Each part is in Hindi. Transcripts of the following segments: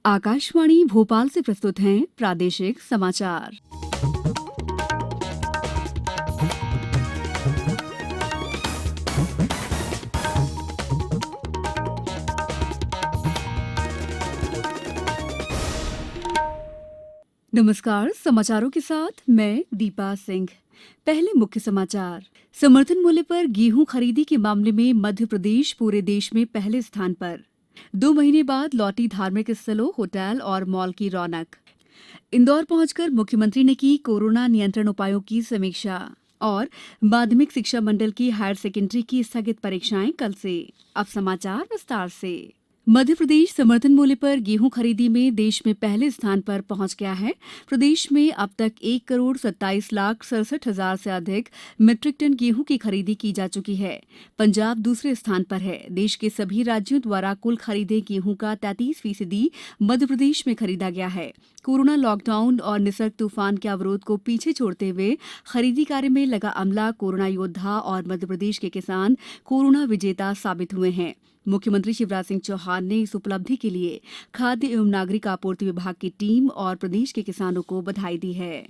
आकाशवाणी भोपाल से प्रस्तुत हैं प्रादेशिक समाचार। नमस्कार, समाचारों के साथ मैं दीपा सिंह। पहले मुख्य समाचार। समर्थन मूल्य पर गेहूं खरीदी के मामले में मध्य प्रदेश पूरे देश में पहले स्थान पर। 2 महीने बाद लौटी धार्मिक स्थलों, होटल और मॉल की रौनक। इंदौर पहुंचकर मुख्यमंत्री ने की कोरोना नियंत्रण उपायों की समीक्षा। और माध्यमिक शिक्षा मंडल की हायर सेकेंडरी की स्थगित परीक्षाएं कल से। अब समाचार विस्तार से। मध्य प्रदेश समर्थन मूल्य पर गेहूं खरीदी में देश में पहले स्थान पर पहुंच गया है। प्रदेश में अब तक 1,27,67,000 से अधिक मीट्रिक टन गेहूं की खरीदी की जा चुकी है। पंजाब दूसरे स्थान पर है। देश के सभी राज्यों द्वारा कुल खरीदे गेहूं का 33% मध्य प्रदेश में खरीदा गया है। कोरोना लॉकडाउन और निसर्ग तूफान के अवरोध को पीछे छोड़ते हुए खरीदी कार्य में लगा अमला, कोरोना योद्धा और मध्य प्रदेश के किसान कोरोना विजेता साबित हुए हैं। मुख्यमंत्री शिवराज सिंह चौहान ने इस उपलब्धि के लिए खाद्य एवं नागरिक आपूर्ति विभाग की टीम और प्रदेश के किसानों को बधाई दी है।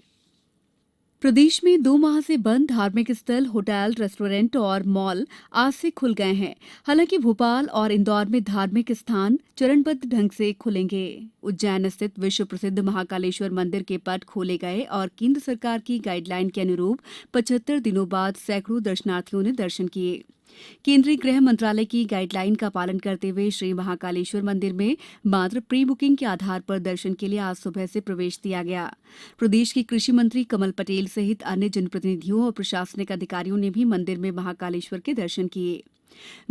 प्रदेश में 2 माह से बंद धार्मिक स्थल, होटल, रेस्टोरेंट और मॉल आज से खुल गए हैं। हालांकि भोपाल और इंदौर में धार्मिक स्थान चरणबद्ध ढंग से खुलेंगे। उज्जैन स्थित विश्व प्रसिद्ध महाकालेश्वर मंदिर के पट खोले गए और केंद्र सरकार की गाइडलाइन के अनुरूप 75 दिनों बाद सैकड़ों दर्शनार्थियों ने दर्शन किए। केंद्रीय गृह मंत्रालय की गाइडलाइन का पालन करते हुए श्री महाकालेश्वर मंदिर में मात्र प्री बुकिंग के आधार पर दर्शन के लिए आज सुबह से प्रवेश दिया गया। प्रदेश के कृषि मंत्री कमल पटेल सहित अन्य जनप्रतिनिधियों और प्रशासनिक अधिकारियों ने भी मंदिर में महाकालेश्वर के दर्शन किए।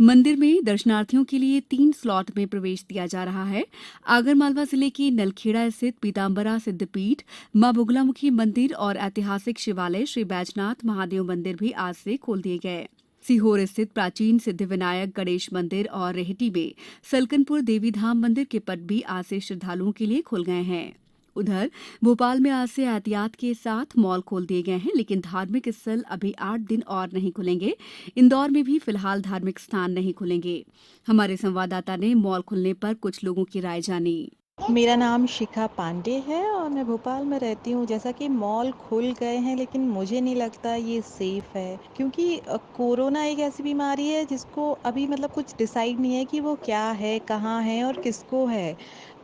मंदिर में दर्शनार्थियों के लिए 3 स्लॉट में प्रवेश दिया जा रहा है। आगरमालवा जिले के नलखेड़ा स्थित पीताम्बरा सिद्धपीठ, मां बगुलामुखी मंदिर और ऐतिहासिक शिवालय श्री बैजनाथ महादेव मंदिर भी आज से खोल दिए गए। सीहोर स्थित प्राचीन सिद्धिविनायक गणेश मंदिर और रेहटी में सलकनपुर देवी धाम मंदिर के पट भी आज से श्रद्धालुओं के लिए खुल गए हैं। उधर भोपाल में आज से एहतियात के साथ मॉल खोल दिए गए हैं, लेकिन धार्मिक स्थल अभी 8 दिन और नहीं खुलेंगे। इंदौर में भी फिलहाल धार्मिक स्थान नहीं खुलेंगे। हमारे संवाददाता ने मॉल खुलने पर कुछ लोगों की राय जानी। मेरा नाम शिखा पांडे है और मैं भोपाल में रहती हूँ। जैसा कि मॉल खुल गए हैं, लेकिन मुझे नहीं लगता ये सेफ है, क्योंकि कोरोना एक ऐसी बीमारी है जिसको अभी मतलब कुछ डिसाइड नहीं है कि वो क्या है, कहाँ है और किसको है।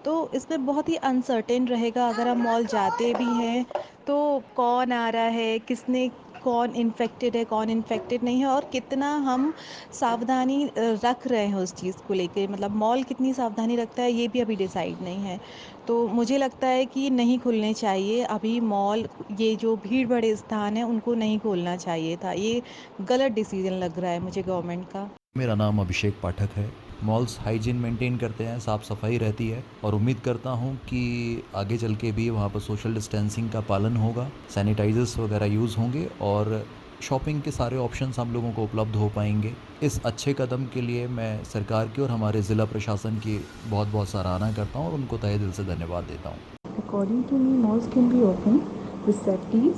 तो इसमें बहुत ही अनसर्टेन रहेगा। अगर हम मॉल जाते भी हैं तो कौन आ रहा है, किसने, कौन इन्फेक्टेड है, कौन इन्फेक्टेड नहीं है, और कितना हम सावधानी रख रहे हैं उस चीज़ को लेके। मतलब मॉल कितनी सावधानी रखता है ये भी अभी डिसाइड नहीं है। तो मुझे लगता है कि नहीं खुलने चाहिए अभी मॉल। ये जो भीड़ बड़े स्थान हैं उनको नहीं खोलना चाहिए था। ये गलत डिसीजन लग रहा है मुझे गवर्नमेंट का। मेरा नाम अभिषेक पाठक है। मॉल्स हाइजीन मेंटेन करते हैं, साफ़ सफाई रहती है और उम्मीद करता हूं कि आगे चल के भी वहां पर सोशल डिस्टेंसिंग का पालन होगा, सैनिटाइजर्स वगैरह यूज़ होंगे और शॉपिंग के सारे ऑप्शंस हम लोगों को उपलब्ध हो पाएंगे। इस अच्छे कदम के लिए मैं सरकार की और हमारे ज़िला प्रशासन की बहुत बहुत सराहना करता हूं और उनको तहे दिल से धन्यवाद देता हूं। According to me, malls can be open with safeties.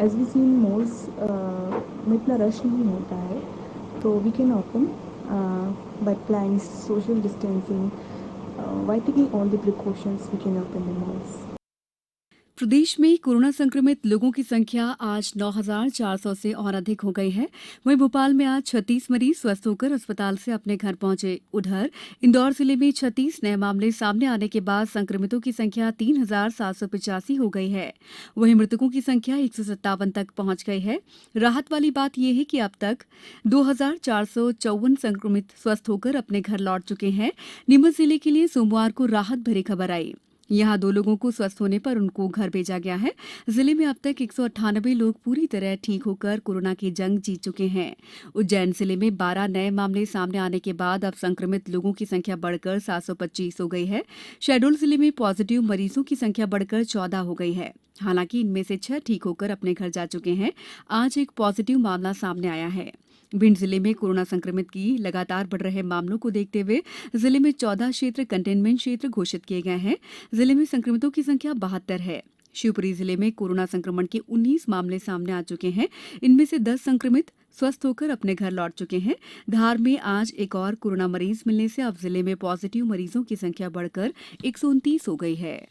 As we see in malls, में इतना रश नहीं होता है, तो we can open by applying social distancing. By taking all the precautions, we can open the malls. प्रदेश में कोरोना संक्रमित लोगों की संख्या आज 9,400 से और अधिक हो गई है। वहीं भोपाल में आज 36 मरीज स्वस्थ होकर अस्पताल से अपने घर पहुंचे। उधर इंदौर जिले में 36 नए मामले सामने आने के बाद संक्रमितों की संख्या 3,785 हो गई है। वहीं मृतकों की संख्या 157 तक पहुंच गई है। राहत वाली बात यह है कि अब तक 2,454 संक्रमित स्वस्थ होकर अपने घर लौट चुके हैं। नीमच जिले के लिए सोमवार को राहत भरी खबर आई। यहां 2 लोगों को स्वस्थ होने पर उनको घर भेजा गया है। जिले में अब तक 198 लोग पूरी तरह ठीक होकर कोरोना की जंग जीत चुके हैं। उज्जैन जिले में 12 नए मामले सामने आने के बाद अब संक्रमित लोगों की संख्या बढ़कर 725 हो गई है। शहडोल जिले में पॉजिटिव मरीजों की संख्या बढ़कर 14 हो गई है। हालांकि इनमें से 6 ठीक होकर अपने घर जा चुके हैं। आज एक पॉजिटिव मामला सामने आया है। भिंड जिले में कोरोना संक्रमित की लगातार बढ़ रहे मामलों को देखते हुए जिले में 14 क्षेत्र कंटेनमेंट क्षेत्र घोषित किए गए हैं। जिले में संक्रमितों की संख्या 72 है। शिवपुरी जिले में कोरोना संक्रमण के 19 मामले सामने आ चुके हैं। इनमें से 10 संक्रमित स्वस्थ होकर अपने घर लौट चुके हैं। धार में आज एक और कोरोना मरीज मिलने से अब जिले में पॉजिटिव मरीजों की संख्या बढ़कर 129 हो गई है।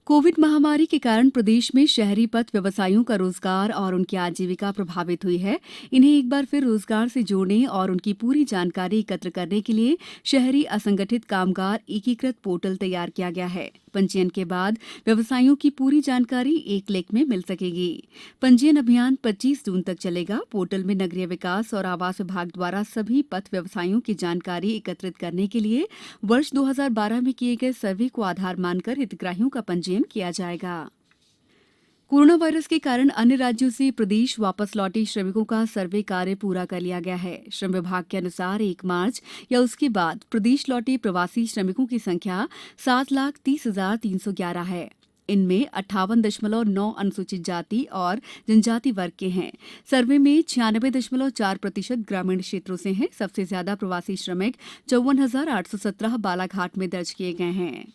कोविड महामारी के कारण प्रदेश में शहरी पथ व्यवसायियों का रोजगार और उनकी आजीविका प्रभावित हुई है। इन्हें एक बार फिर रोजगार से जोड़ने और उनकी पूरी जानकारी एकत्र करने के लिए शहरी असंगठित कामगार एकीकृत पोर्टल तैयार किया गया है। पंजीयन के बाद व्यवसायियों की पूरी जानकारी एक क्लिक में मिल सकेगी। पंजीयन अभियान 25 जून तक चलेगा। पोर्टल में नगरीय विकास और आवास विभाग द्वारा सभी पथ व्यवसायियों की जानकारी एकत्रित करने के लिए वर्ष 2012 में किए गए सर्वे को आधार मानकर हितग्राहियों का पंजीयन किया जाएगा। कोरोना वायरस के कारण अन्य राज्यों से प्रदेश वापस लौटे श्रमिकों का सर्वे कार्य पूरा कर लिया गया है। श्रम विभाग के अनुसार 1 मार्च या उसके बाद प्रदेश लौटे प्रवासी श्रमिकों की संख्या 7,30,311 है। इनमें 58.9 अनुसूचित जाति और जनजाति वर्ग के हैं। सर्वे में 96.4% ग्रामीण क्षेत्रों से हैं। सबसे ज्यादा प्रवासी श्रमिक 54,817 बालाघाट में दर्ज किए गए हैं।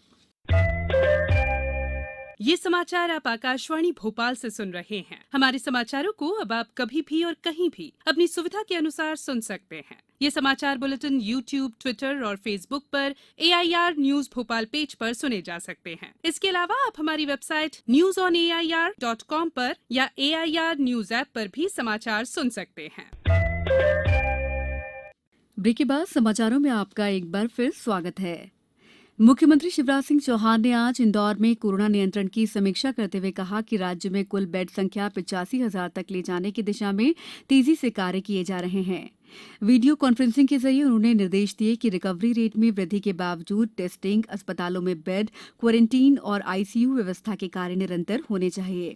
ये समाचार आप आकाशवाणी भोपाल से सुन रहे हैं। हमारे समाचारों को अब आप कभी भी और कहीं भी अपनी सुविधा के अनुसार सुन सकते हैं। ये समाचार बुलेटिन YouTube, ट्विटर और फेसबुक पर AIR न्यूज भोपाल पेज पर सुने जा सकते हैं। इसके अलावा आप हमारी वेबसाइट newsonair.com पर या AIR न्यूज ऐप पर भी समाचार सुन सकते हैं। ब्रेक के बाद समाचारों में आपका एक बार फिर स्वागत है। मुख्यमंत्री शिवराज सिंह चौहान ने आज इंदौर में कोरोना नियंत्रण की समीक्षा करते हुए कहा कि राज्य में कुल बेड संख्या 85,000 तक ले जाने की दिशा में तेजी से कार्य किए जा रहे हैं। वीडियो कॉन्फ्रेंसिंग के जरिए उन्होंने निर्देश दिए कि रिकवरी रेट में वृद्धि के बावजूद टेस्टिंग, अस्पतालों में बेड, क्वारंटीन और ICU व्यवस्था के कार्य निरंतर होने चाहिए।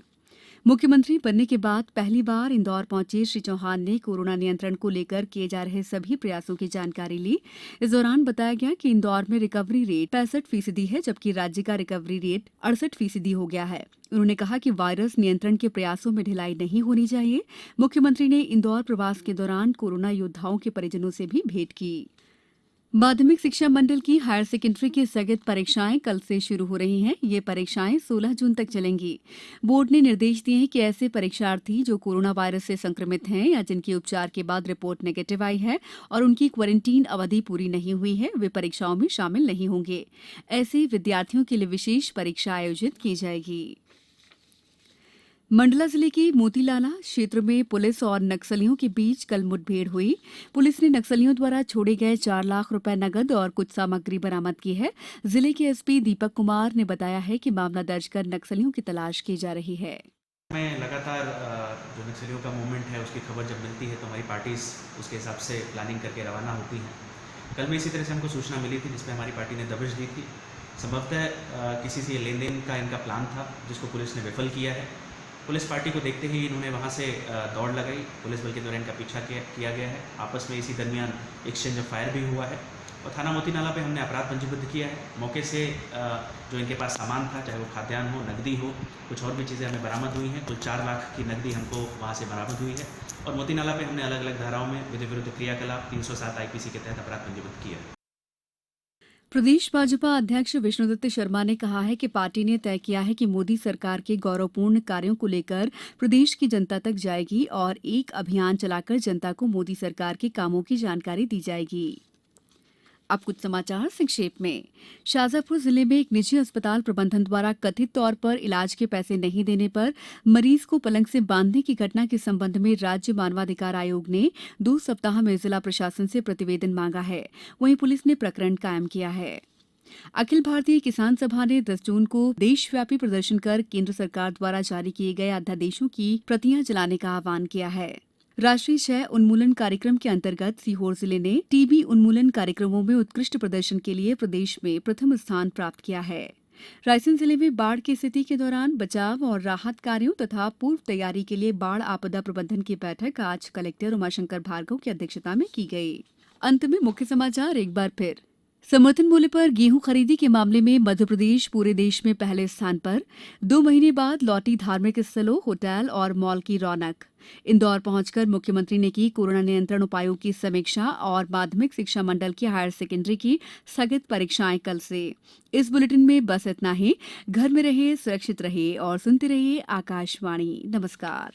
मुख्यमंत्री बनने के बाद पहली बार इंदौर पहुंचे श्री चौहान ने कोरोना नियंत्रण को लेकर किए जा रहे सभी प्रयासों की जानकारी ली। इस दौरान बताया गया कि इंदौर में रिकवरी रेट 65% है, जबकि राज्य का रिकवरी रेट 68% हो गया है। उन्होंने कहा कि वायरस नियंत्रण के प्रयासों में ढिलाई नहीं होनी चाहिए। मुख्यमंत्री ने इंदौर प्रवास के दौरान कोरोना योद्धाओं के परिजनों से भी भेंट की। माध्यमिक शिक्षा मंडल की हायर सेकेंडरी की स्थगित परीक्षाएं कल से शुरू हो रही हैं। ये परीक्षाएं 16 जून तक चलेंगी। बोर्ड ने निर्देश दिए हैं कि ऐसे परीक्षार्थी जो कोरोना वायरस से संक्रमित हैं या जिनकी उपचार के बाद रिपोर्ट नेगेटिव आई है और उनकी क्वारंटीन अवधि पूरी नहीं हुई है, वे परीक्षाओं में शामिल नहीं होंगे। ऐसे विद्यार्थियों के लिए विशेष परीक्षा आयोजित की जाएगी। मंडला जिले के मोतीलाला क्षेत्र में पुलिस और नक्सलियों के बीच कल मुठभेड़ हुई। पुलिस ने नक्सलियों द्वारा छोड़े गए 4 लाख रुपए नगद और कुछ सामग्री बरामद की है। जिले के एसपी दीपक कुमार ने बताया है कि मामला दर्ज कर नक्सलियों की तलाश की जा रही है। हमें लगातार जो नक्सलियों का मूवमेंट है उसकी खबर जब मिलती है तो हमारी पार्टीज उसके हिसाब से प्लानिंग करके रवाना होती हैं। कल में इसी तरह से हमको सूचना मिली थी जिसमें हमारी पार्टी ने दबिश दी थी। संभवतः किसी से लेन देन का इनका प्लान था जिसको पुलिस ने विफल किया है। पुलिस पार्टी को देखते ही इन्होंने वहां से दौड़ लगाई। पुलिस बल के द्वारा इनका पीछा किया गया है। आपस में इसी दरमियान एक्सचेंज ऑफ फायर भी हुआ है और थाना मोती नाला पे हमने अपराध पंजीबद्ध किया है। मौके से जो इनके पास सामान था, चाहे वो खाद्यान्न हो, नकदी हो, कुछ और भी चीज़ें हमें बरामद हुई हैं। कुल 4 लाख की नकदी हमको वहाँ से बरामद हुई है और मोती नाला पे हमने अलग अलग धाराओं में विधि विरुद्ध क्रियाकलाप 307 IPC के तहत अपराध पंजीबद्ध किया है। प्रदेश भाजपा अध्यक्ष विष्णुदत्त शर्मा ने कहा है कि पार्टी ने तय किया है कि मोदी सरकार के गौरवपूर्ण कार्यों को लेकर प्रदेश की जनता तक जाएगी और एक अभियान चलाकर जनता को मोदी सरकार के कामों की जानकारी दी जाएगी। अब कुछ समाचार संक्षेप में। शाजापुर जिले में एक निजी अस्पताल प्रबंधन द्वारा कथित तौर पर इलाज के पैसे नहीं देने पर मरीज को पलंग से बांधने की घटना के संबंध में राज्य मानवाधिकार आयोग ने 2 सप्ताह में जिला प्रशासन से प्रतिवेदन मांगा है। वहीं पुलिस ने प्रकरण कायम किया है। अखिल भारतीय किसान सभा ने 10 जून को देशव्यापी प्रदर्शन कर केंद्र सरकार द्वारा जारी किए गए अध्यादेशों की प्रतियां जलाने का आह्वान किया है। राष्ट्रीय क्षय उन्मूलन कार्यक्रम के अंतर्गत सीहोर जिले ने टीबी उन्मूलन कार्यक्रमों में उत्कृष्ट प्रदर्शन के लिए प्रदेश में प्रथम स्थान प्राप्त किया है। रायसेन जिले में बाढ़ की स्थिति के दौरान बचाव और राहत कार्यों तथा पूर्व तैयारी के लिए बाढ़ आपदा प्रबंधन की बैठक आज कलेक्टर उमाशंकर भार्गव की अध्यक्षता में की गई। अंत में मुख्य समाचार एक बार फिर। समर्थन मूल्य पर गेहूं खरीदी के मामले में मध्य प्रदेश पूरे देश में पहले स्थान पर। 2 महीने बाद लौटी धार्मिक स्थलों, होटल और मॉल की रौनक। इंदौर पहुंचकर मुख्यमंत्री ने की कोरोना नियंत्रण उपायों की समीक्षा और माध्यमिक शिक्षा मंडल की हायर सेकेंडरी की स्थगित परीक्षाएं कल से। इस बुलेटिन में बस इतना ही। घर में रहिए, सुरक्षित रहिए और सुनते रहिए आकाशवाणी। नमस्कार।